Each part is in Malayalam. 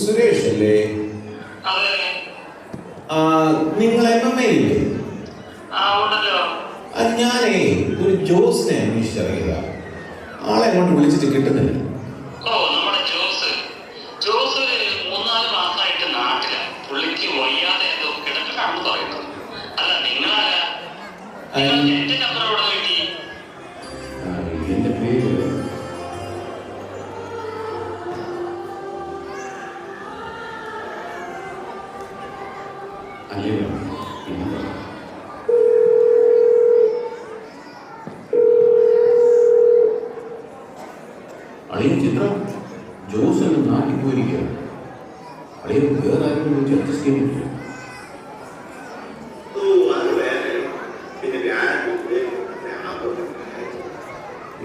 സുരേഷ് അല്ലേ? നിങ്ങൾ MMA ഇല്ലേ? ഞാനേ ഒരു ജോസിനെ അന്വേഷിച്ചിറങ്ങിയതാ. ആളെ അങ്ങോട്ട് വിളിച്ചിട്ട് കിട്ടുന്നില്ല. എന്റെ പേര് അല്ലയോ? അളിയൻ ചിത്ര ജോസ് എന്ന് നാട്ടിൽ പോയിരിക്കുകയാണ്. അളിയൻ വേറെ ആരെങ്കിലും വിളിച്ച് അഡ്ജസ്റ്റ് ചെയ്യാൻ പറ്റില്ല.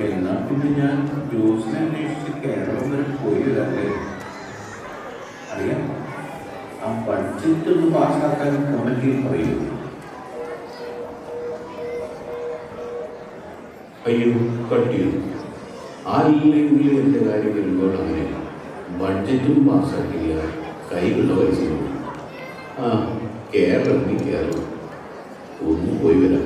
എന്നാ പിന്നെ ഞാൻ ജോസിനെ അന്വേഷിച്ച് കേരളം വരെ പോയതല്ലേ. അറിയാം, ആ ബഡ്ജറ്റ് ഒന്ന് പാസ്സാക്കാൻ കമ്മിറ്റിയിൽ പറയൂ. അയ്യോ കട്ടിയോ, ആ ഇല്ലെങ്കിൽ എൻ്റെ കാര്യം വരുമ്പോൾ അങ്ങനെ ബഡ്ജറ്റും പാസ്സാക്കില്ല, കൈകളുടെ പൈസ. കേരളം കേരളം ഒന്ന് പോയി വരാം.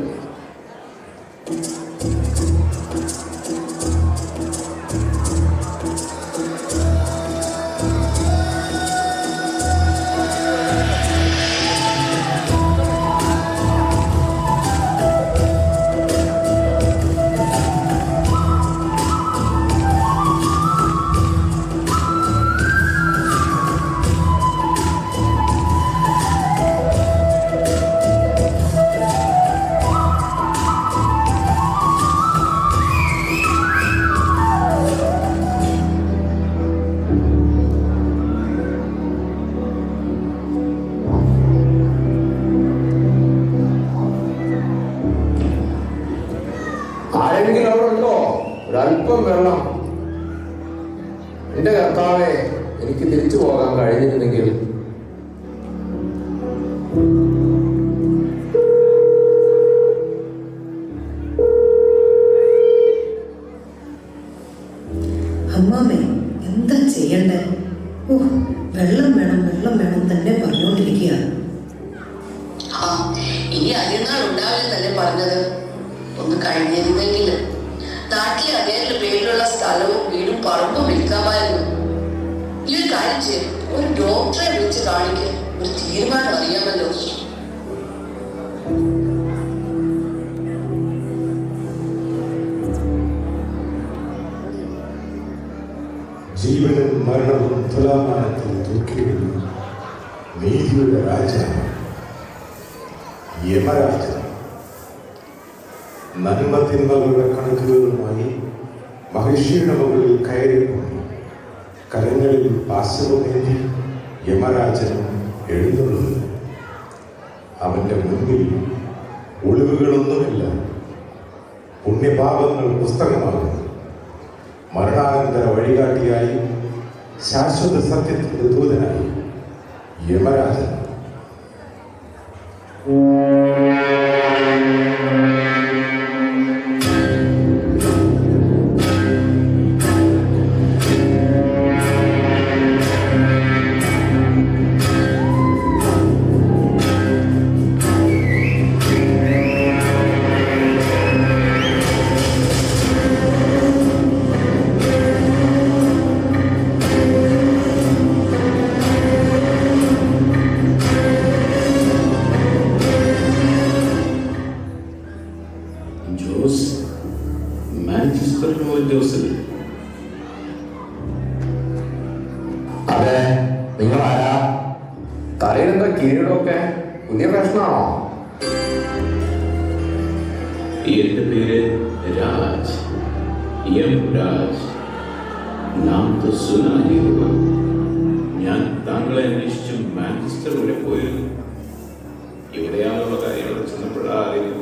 ആരെങ്കിലും അവിടെ ഉണ്ടോ? ഒരല്പം വെള്ളം. എന്റെ കർത്താവേ, എനിക്ക് തിരിച്ചു പോകാൻ കഴിഞ്ഞിരുന്നെങ്കിൽ. അമ്മാമേ, എന്താ ചെയ്യണ്ടേ? വെള്ളം വേണം വെള്ളം വേണം തന്നെ പറഞ്ഞുകൊണ്ടിരിക്കുകയാണ്. ഇനി അധികനാൾ ഉണ്ടാവില്ല തന്നെ പറഞ്ഞത്. ഒന്ന് കഴിഞ്ഞിരുന്നെങ്കിൽ നാട്ടിലെ അദ്ദേഹത്തിന്റെ പേരിലുള്ള സ്ഥലവും വീടും പറമ്പും വിൽക്കാമായിരുന്നു. ഈ ഒരു കാര്യം ചെയ്യും, ഒരു ഡോക്ടറെ വിളിച്ച് കാണിക്കുക, ഒരു തീരുമാനം അറിയാമല്ലോ. ജീവനും മരണവും തുലാമാനത്തിൽ തൂക്കിയിടുന്നു നീതിയുടെ രാജാവ് യമരാജൻ. നന്മ തിന്മകളുടെ കണക്കുകളുമായി മഹിഷിയുടെ മുകളിൽ കയറിപ്പോയി കരങ്ങളിൽ പാശവുമേന്തി യമരാജൻ എഴുന്നള്ളുന്നു. അവന്റെ മുൻപിൽ ഒളിവുകളൊന്നുമില്ല. പുണ്യപാപങ്ങൾ പുസ്തകമാകുന്നു. മരണാനന്തര വഴികാട്ടിയായി ശാശ്വത സത്യത്തിന്റെ ദൂതനായി യമരാജൻ. ജോസ് മാഞ്ചസ്റ്ററിലോ? ജോസ് അതെ, നിങ്ങളാരാ? തലയിലെന്താ കിരീടമൊക്കെ? പുതിയ പ്രശ്നമാണോ? എന്റെ പേര് രാജ്, എം രാജ്. നാം तो सुना ही होगा. ഞാൻ താങ്കളെ അന്വേഷിച്ച് മാഞ്ചസ്റ്റർ വരെ പോയിരുന്നു. ഇവിടെയാണുള്ള കാര്യങ്ങൾ ചെന്നപ്പോഴായിരുന്നു.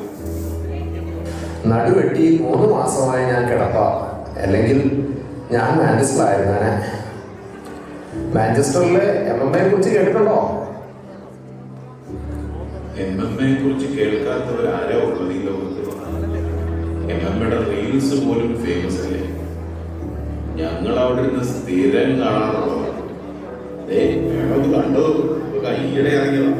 നടുവെട്ടി 3 മാസമായി ഞാൻ കിടപ്പ. അല്ലെങ്കിൽ ഞാൻ മാഞ്ചസ്റ്ററിലായിരുന്നേ. മാഞ്ചസ്റ്ററിലെ MMA കുറിച്ച് കേട്ടിട്ടുണ്ടോ? MMA കുറിച്ച് കേൾക്കാത്തവരാരോ ഉള്ളത് ഈ ലോകത്ത്? MMA റീൽസ് പോലും ഫേമസ് അല്ലേ? ഞങ്ങൾ അവിടെ നിന്ന് സ്ഥിരം കാണാറുള്ളതാണ്. വേണത് കണ്ടോ കയ്യിടെ ഇറങ്ങിയതാ.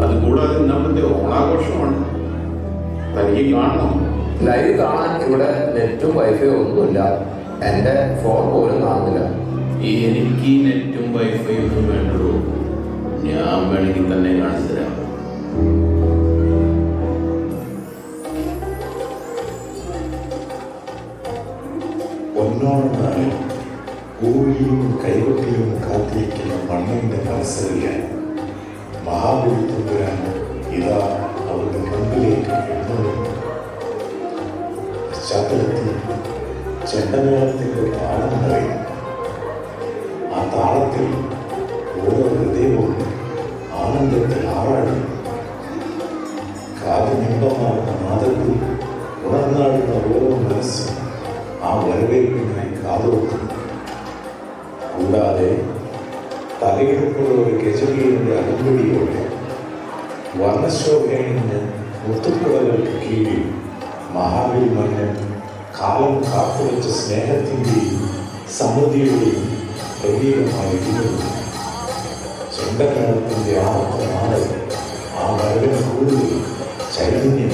അതുകൂടാതെ ഇന്നത്തെ ഓണാഘോഷമാണ്. തനിക്ക് കാണണം. ലൈവ് കാണാൻ ഇവിടെ നെറ്റും വൈഫൈ ഒന്നുമില്ല. എൻ്റെ ഫോൺ പോലും കാണുന്നില്ല. എനിക്ക് നെറ്റും വൈഫൈ ഒന്നും വേണ്ടല്ലോ. ഞാൻ വേണമെങ്കിൽ തന്നെ കാണിച്ചു തരാം. ഒന്നോളം നാളിൽ പൂവിലും കൈകൊട്ടിലും കാത്തിരിക്കുന്ന മണ്ണിന്റെ മത്സരിക്കാൻ മഹാബലി തമ്പുരാൻ ഇതാ അവരുടെ മുമ്പിലേക്ക് എഴുന്നള്ളുന്നു. പശ്ചാത്തലത്തിൽ ചെണ്ടമേളത്തിന്റെ താളം നിറയും. ആ താളത്തിൽ ഓരോ ഹൃദയവും ആനന്ദത്തിൽ ആറാടും. കാതിനിമ്പമാർന്ന നാദത്തിൽ ഉണർന്നാടുന്ന ഓരോ മനസ്സും ആ വരവേൽപ്പിനായി കാതോർക്കുന്നു. കൂടാതെ തലയെടുപ്പുള്ള ഒരു ഗജവീരന്റെ അകമ്പടിയോടെ വർണ്ണശോഭയണിഞ്ഞ് മുത്തുക്കുടകൾക്ക് കീഴിൽ മഹാബലി മന്നൻ കാലം കാത്തുവച്ച സ്നേഹത്തിൻ്റെയും സമൃദ്ധിയുടെയും പ്രതീകമായിരുന്നു. ചെണ്ടമേളത്തിൻ്റെ ആർത്തനാട് ആ വരവിന് കൂടുതൽ ചൈതന്യം